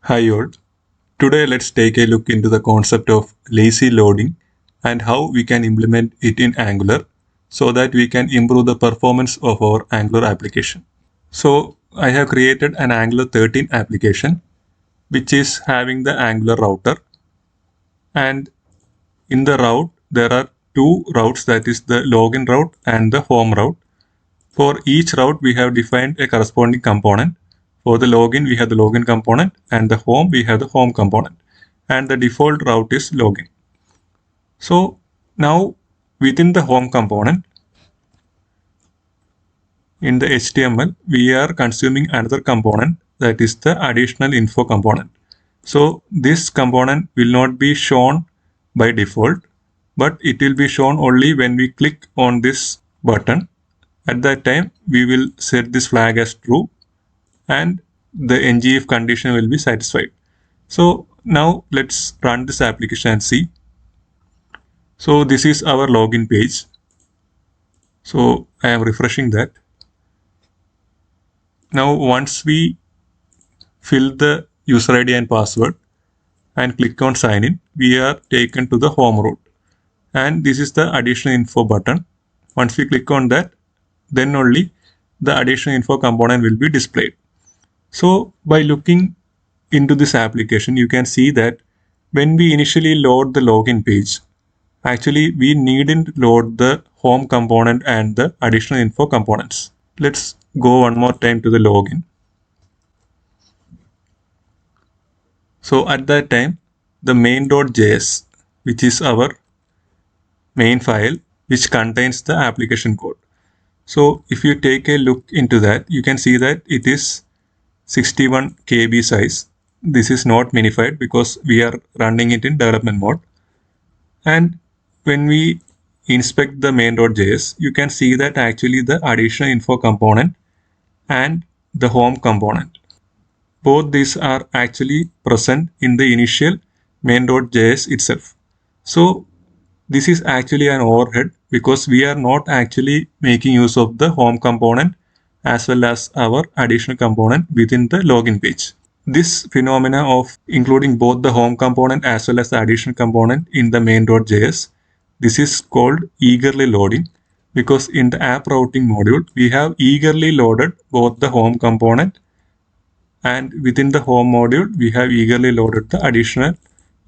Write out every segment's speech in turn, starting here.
Hi all. Today let's take a look into the concept of lazy loading and how we can implement it in Angular so that we can improve the performance of our Angular application. So I have created an Angular 13 application which is having the Angular router, and in the route there are two routes, that is the login route and the home route. For each route, we have defined a corresponding component. For the login, we have the login component, and the home, we have the home component. And the default route is login. So now within the home component, in the HTML, we are consuming another component, that is the additional info component. So this component will not be shown by default, but it will be shown only when we click on this button. At that time, we will set this flag as true and the ngIf condition will be satisfied. So now let's run this application and see. So this is our login page. So I am refreshing that. Now once we fill the user ID and password and click on sign in, we are taken to the home route. And this is the additional info button. Once we click on that, then only the additional info component will be displayed. So by looking into this application, you can see that when we initially load the login page, actually we needn't load the home component and the additional info components. Let's go one more time to the login. So at that time, the main.js, which is our main file, which contains the application code. So if you take a look into that, you can see that it is 61 KB size. This is not minified because we are running it in development mode. And when we inspect the main.js, you can see that actually the additional info component and the home component, both these are actually present in the initial main.js itself. So this is actually an overhead because we are not actually making use of the home component as well as our additional component within the login page. This phenomena of including both the home component as well as the additional component in the main.js, this is called eagerly loading, because in the app routing module, we have eagerly loaded both the home component, and within the home module, we have eagerly loaded the additional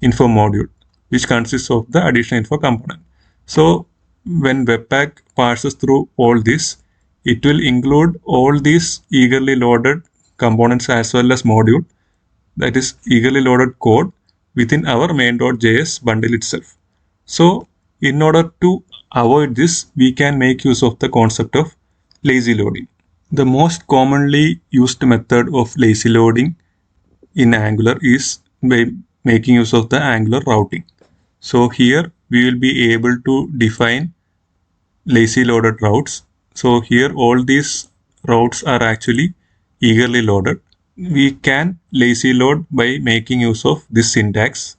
info module, which consists of the additional info component. So when Webpack passes through all this, it will include all these eagerly loaded components as well as module, that is eagerly loaded code, within our main.js bundle itself. So in order to avoid this, we can make use of the concept of lazy loading. The most commonly used method of lazy loading in Angular is by making use of the Angular routing. So here we will be able to define lazy loaded routes. So here all these routes are actually eagerly loaded. We can lazy load by making use of this syntax.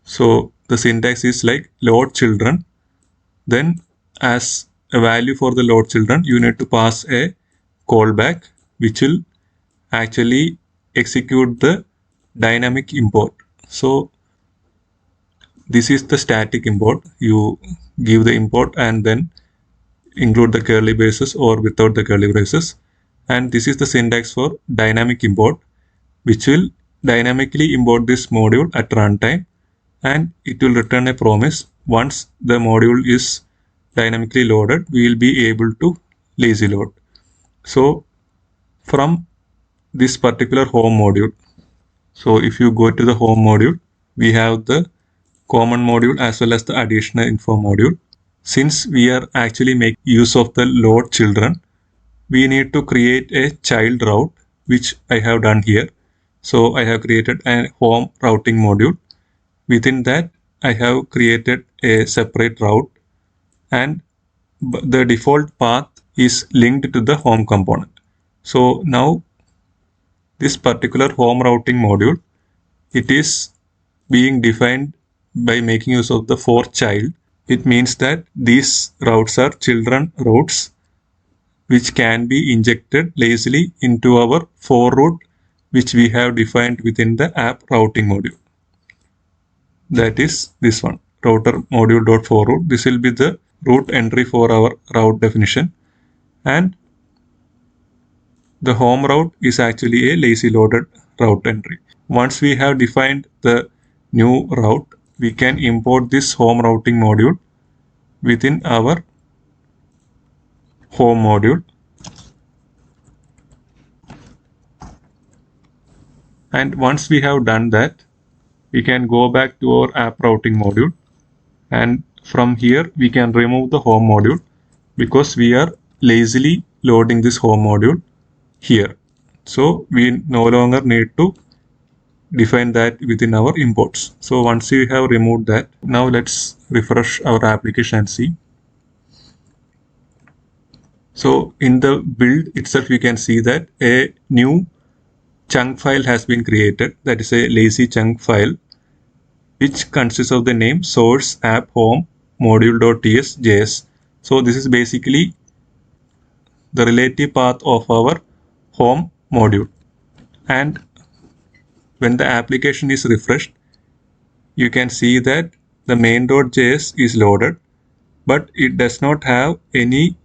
So the syntax is like load children. Then as a value for the load children, you need to pass a callback which will actually execute the dynamic import. So this is the static import. You give the import and then include the curly braces or without the curly braces. And this is the syntax for dynamic import, which will dynamically import this module at runtime, and it will return a promise. Once the module is dynamically loaded, we will be able to lazy load. So from this particular home module, so if you go to the home module, we have the common module as well as the additional info module. Since we are actually making use of the load children, we need to create a child route, which I have done here. So I have created a home routing module. Within that, I have created a separate route, and the default path is linked to the home component. So now this particular home routing module, it is being defined by making use of the for child. It means that these routes are children routes which can be injected lazily into our for route which we have defined within the app routing module. That is this one, router module.forRoute. This will be the route entry for our route definition, and the home route is actually a lazy loaded route entry. Once we have defined the new route, we can import this home routing module within our home module. And once we have done that, we can go back to our app routing module, and from here we can remove the home module because we are lazily loading this home module here. So we no longer need to define that within our imports. So once we have removed that, now let's refresh our application and see. So in the build itself, you can see that a new chunk file has been created. That is a lazy chunk file, which consists of the name source app home module.ts.js. So this is basically the relative path of our home module. And when the application is refreshed, you can see that the main.js is loaded, but it does not have any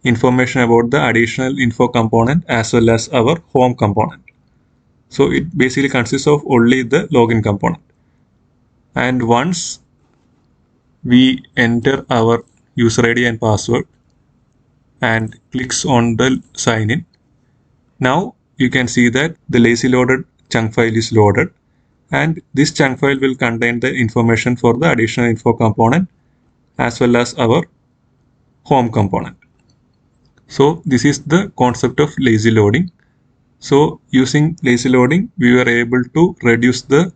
information about the additional info component as well as our home component. So it basically consists of only the login component. And once we enter our user ID and password and clicks on the sign in, now you can see that the lazy loaded chunk file is loaded, and this chunk file will contain the information for the additional info component as well as our home component. So this is the concept of lazy loading. So using lazy loading, we were able to reduce the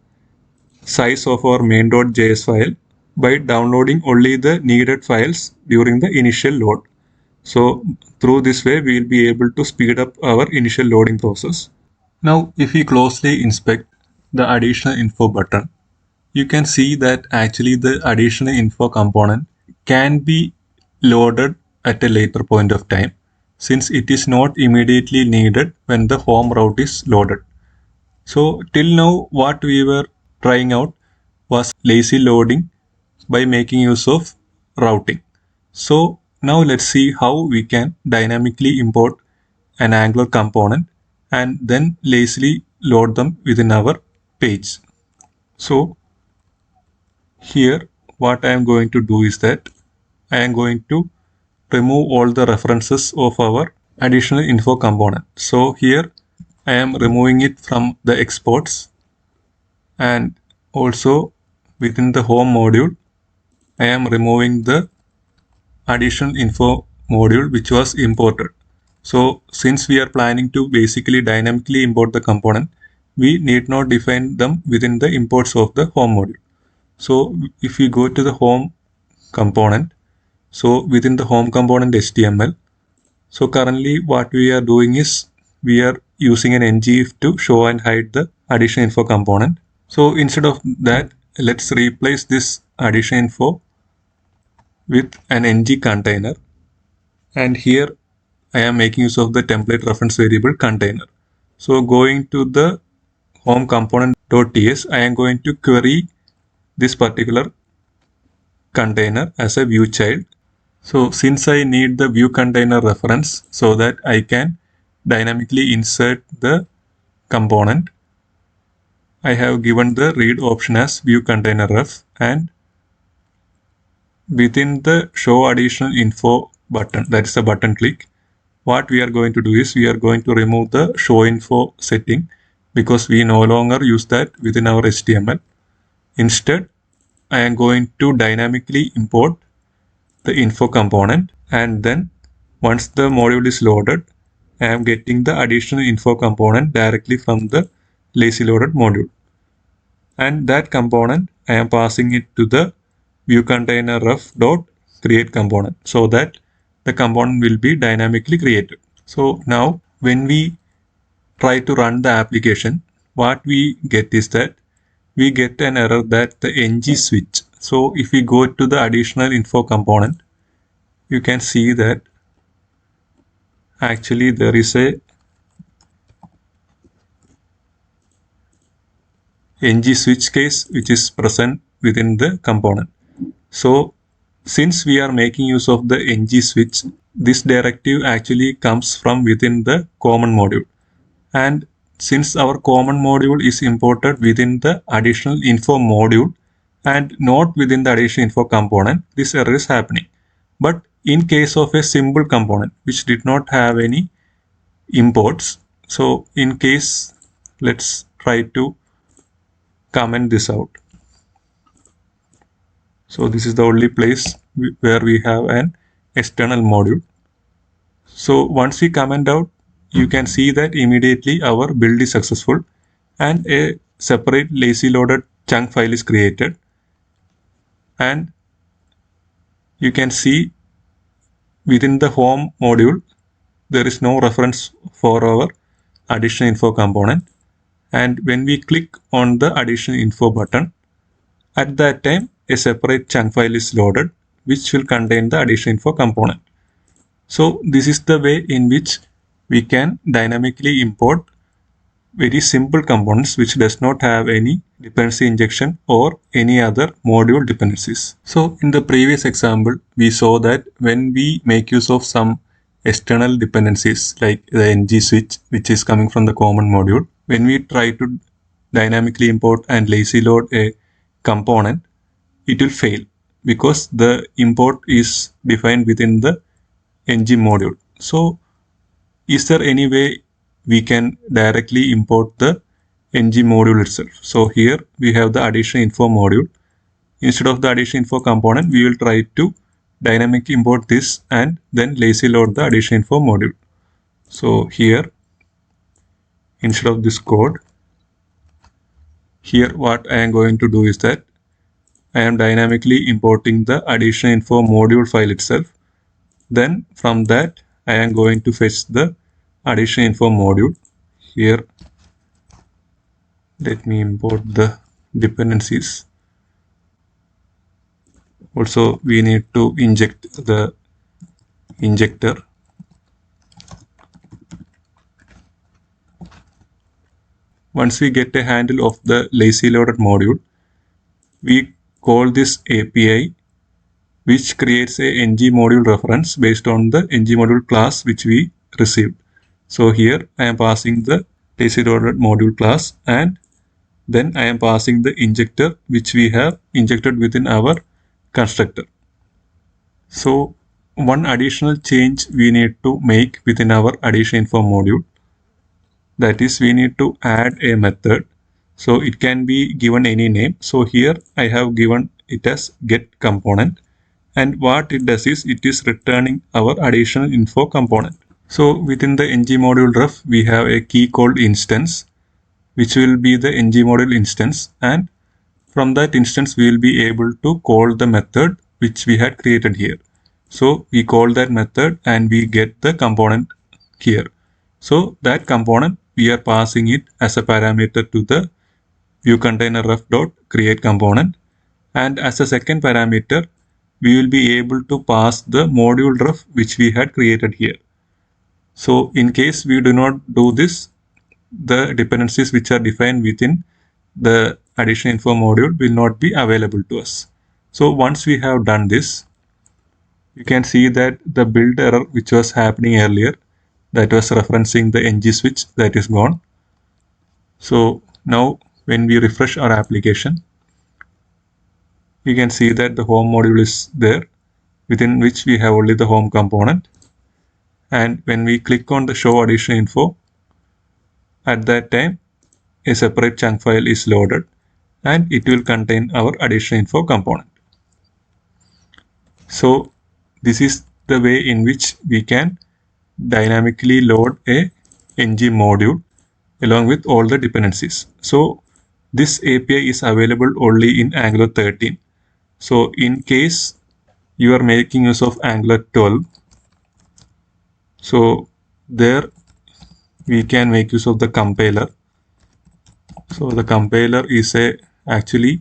size of our main.js file by downloading only the needed files during the initial load. So through this way, we will be able to speed up our initial loading process. Now, if we closely inspect the additional info button, you can see that actually the additional info component can be loaded at a later point of time, since it is not immediately needed when the home route is loaded. So till now, what we were trying out was lazy loading by making use of routing. So now let's see how we can dynamically import an Angular component and then lazily load them within our page. So here what I am going to do is that I am going to remove all the references of our additional info component. So here I am removing it from the exports, and also within the home module I am removing the additional info module which was imported. So since we are planning to basically dynamically import the component, we need not define them within the imports of the home module. So if we go to the home component, so within the home component HTML, so currently what we are doing is we are using an ngIf to show and hide the additional info component. So instead of that, let's replace this addition info with an ng container, and here I am making use of the template reference variable container. So going to the home component.ts, I am going to query this particular container as a view child. So since I need the view container reference so that I can dynamically insert the component, I have given the read option as view container ref, and within the show additional info button, that is the button click, what we are going to do is we are going to remove the show info setting because we no longer use that within our HTML. Instead, I am going to dynamically import the info component, and then once the module is loaded, I am getting the additional info component directly from the lazy loaded module. And that component, I am passing it to the view container ref dot create component so that the component will be dynamically created. So now when we try to run the application, what we get is that we get an error that the ng switch. So if we go to the additional info component, you can see that actually there is a ng switch case which is present within the component. So since we are making use of the ng switch, this directive actually comes from within the common module. And since our common module is imported within the additional info module and not within the additional info component, this error is happening. But in case of a simple component which did not have any imports, so in case, let's try to comment this out. So this is the only place where we have an external module. So once we comment out, you can see that immediately our build is successful and a separate lazy loaded chunk file is created. And you can see within the home module, there is no reference for our additional info component. And when we click on the additional info button, at that time, a separate chunk file is loaded, which will contain the additional info component. So this is the way in which we can dynamically import very simple components which does not have any dependency injection or any other module dependencies. So in the previous example, we saw that when we make use of some external dependencies like the ng switch, which is coming from the common module, when we try to dynamically import and lazy load a component, it will fail because the import is defined within the ng module. So is there any way we can directly import the ng module itself? So here we have the additional info module. Instead of the additional info component, we will try to dynamically import this and then lazy load the additional info module. So here, instead of this code, here what I am going to do is that I am dynamically importing the additional info module file itself. Then from that, I am going to fetch the additional info module. Here, let me import the dependencies. Also, we need to inject the injector. Once we get a handle of the lazy loaded module, we call this API, which creates a ng module reference based on the ng module class which we received. So here I am passing the lazy loaded module class, and then I am passing the injector which we have injected within our constructor. So one additional change we need to make within our additional info module, that is we need to add a method. So it can be given any name. So here I have given it as get component, and what it does is it is returning our additional info component. So within the ng module ref, we have a key called instance, which will be the ng module instance, and from that instance we will be able to call the method which we had created here. So we call that method and we get the component here. So that component we are passing it as a parameter to the view container ref dot create component, and as a second parameter we will be able to pass the module ref which we had created here. So in case we do not do this, the dependencies which are defined within the additional info module will not be available to us. So once we have done this, you can see that the build error which was happening earlier, that was referencing the ng switch, that is gone. So now when we refresh our application, you can see that the home module is there, within which we have only the home component. And when we click on the show additional info, at that time a separate chunk file is loaded and it will contain our additional info component. So this is the way in which we can dynamically load a ng module along with all the dependencies. So this API is available only in Angular 13. So in case you are making use of Angular 12, so there we can make use of the compiler. So the compiler is actually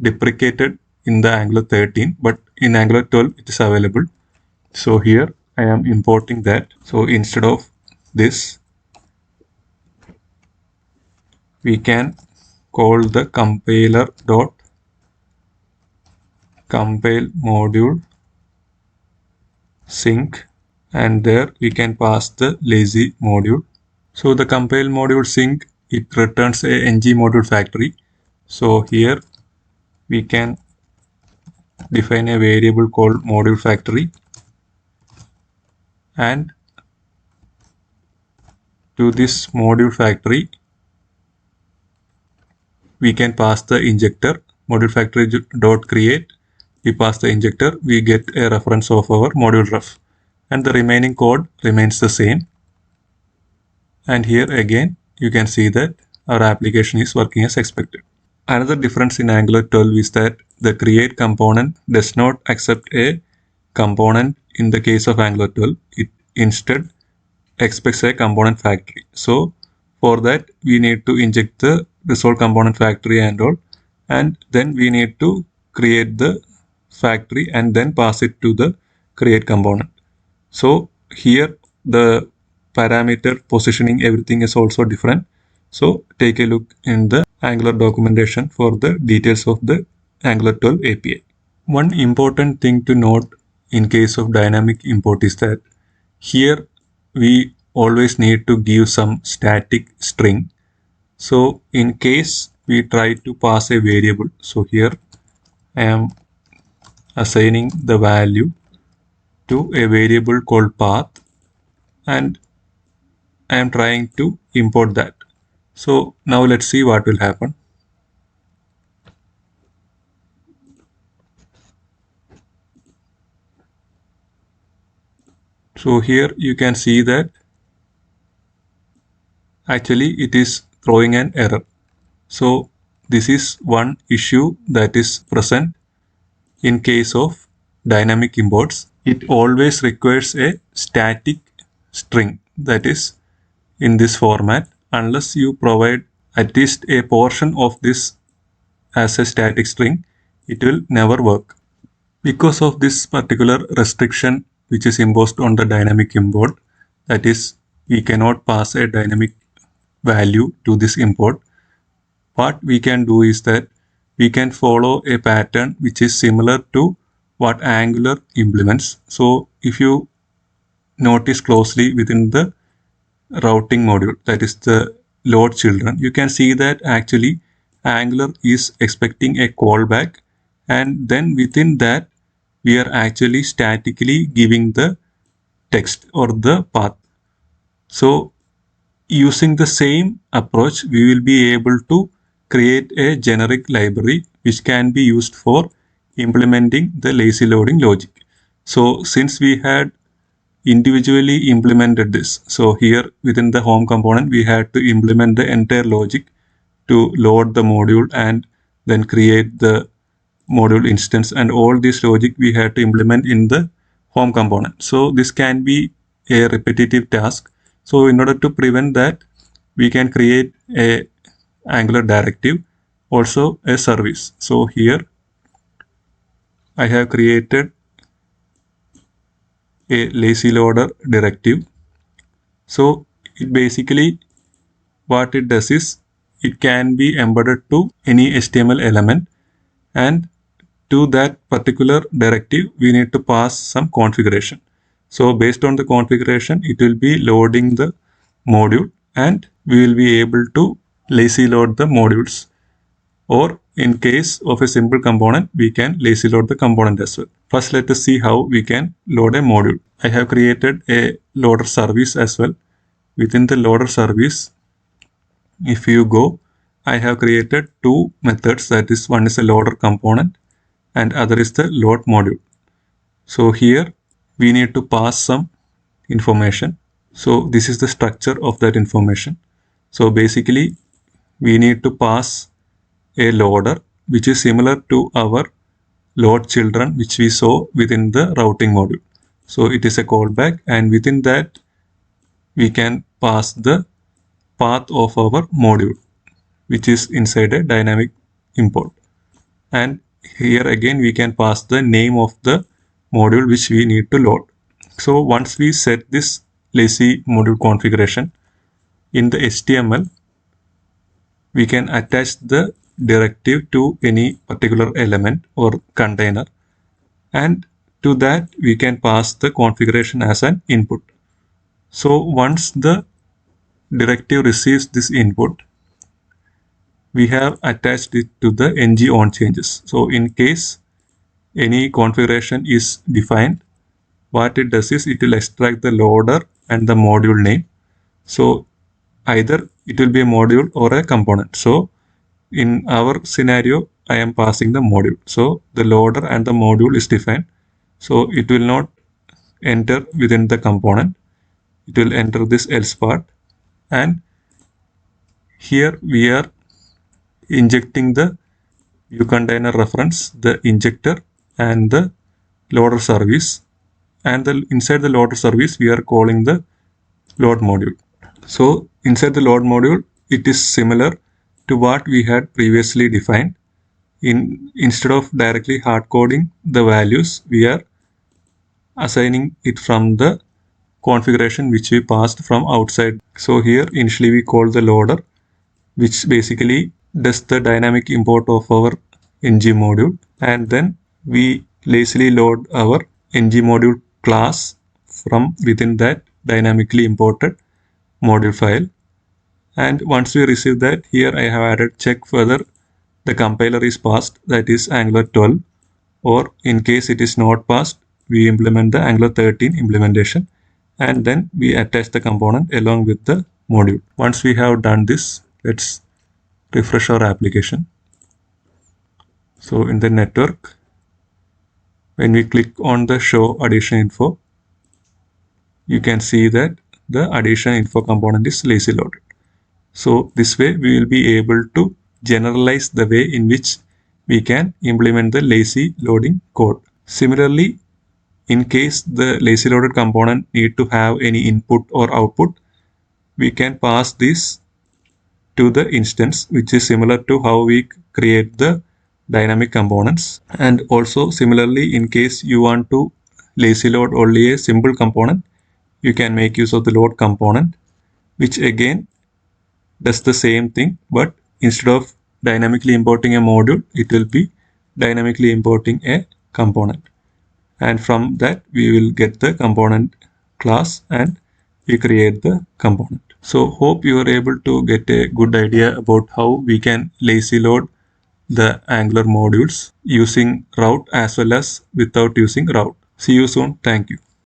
deprecated in the Angular 13, but in Angular 12 it is available. So here I am importing that. So instead of this, we can call the compiler dot compile module sync, and there we can pass the lazy module. So the compile module sync, it returns a ng module factory. So here we can define a variable called module factory, and to this module factory we can pass the injector module factory dot create. We pass the injector, we get a reference of our module ref, and the remaining code remains the same. And here again you can see that our application is working as expected. Another difference in Angular 12 is that the create component does not accept a component in the case of Angular 12. It instead expects a component factory. So for that we need to inject the resolve component factory and all, and then we need to create the factory and then pass it to the create component. So here the parameter positioning, everything is also different. So take a look in the Angular documentation for the details of the Angular 12 API. One important thing to note in case of dynamic import is that here we always need to give some static string. So in case we try to pass a variable, so here I am assigning the value to a variable called path, and I am trying to import that. So now let's see what will happen. So here you can see that actually it is throwing an error. So this is one issue that is present in case of dynamic imports. It always requires a static string that is in this format. Unless you provide at least a portion of this as a static string, it will never work. Because of this particular restriction which is imposed on the dynamic import, that is, we cannot pass a dynamic value to this import, what we can do is that we can follow a pattern which is similar to what Angular implements. So if you notice closely within the routing module, that is the load children, you can see that actually Angular is expecting a callback, and then within that we are actually statically giving the text or the path. So using the same approach, we will be able to create a generic library which can be used for implementing the lazy loading logic. So since we had individually implemented this, so here within the home component we had to implement the entire logic to load the module and then create the module instance, and all this logic we had to implement in the home component. So this can be a repetitive task. So in order to prevent that, we can create a Angular directive, also a service. So here I have created a lazy loader directive. So it basically what it does is it can be embedded to any HTML element, and to that particular directive we need to pass some configuration. So based on the configuration it will be loading the module, and we will be able to lazy load the modules, or in case of a simple component we can lazy load the component as well. First let us see how we can load a module. I have created a loader service as well. Within the loader service, if you go, I have created two methods, that is, one is a loader component and other is the load module. So here we need to pass some information. So this is the structure of that information. So basically we need to pass a loader which is similar to our load children which we saw within the routing module. So it is a callback, and within that we can pass the path of our module which is inside a dynamic import. And here again we can pass the name of the module which we need to load. So once we set this lazy module configuration in the HTML, we can attach the directive to any particular element or container, and to that we can pass the configuration as an input. So once the directive receives this input, we have attached it to the ng on changes. So in case any configuration is defined, what it does is it will extract the loader and the module name. So either it will be a module or a component. So in our scenario, I am passing the module. So the loader and the module is defined. So it will not enter within the component. It will enter this else part. And here we are injecting the view container reference, the injector, and the loader service. And inside the loader service, we are calling the load module. So inside the load module, it is similar to what we had previously defined. Instead of directly hard coding the values, we are assigning it from the configuration which we passed from outside. So here initially we call the loader, which basically does the dynamic import of our ng module, and then we lazily load our ng module class from within that dynamically imported module file. And once we receive that, here I have added check whether the compiler is passed, that is Angular 12, or in case it is not passed, we implement the Angular 13 implementation, and then we attach the component along with the module. Once we have done this, let's refresh our application. So in the network, when we click on the show addition info, you can see that the addition info component is lazy loaded. So this way we will be able to generalize the way in which we can implement the lazy loading code. Similarly, in case the lazy loaded component need to have any input or output, we can pass this to the instance, which is similar to how we create the dynamic components. And also similarly, in case you want to lazy load only a simple component, you can make use of the load component, which again does the same thing, but instead of dynamically importing a module, it will be dynamically importing a component. And from that, we will get the component class and we create the component. So hope you are able to get a good idea about how we can lazy load the Angular modules using route as well as without using route. See you soon. Thank you.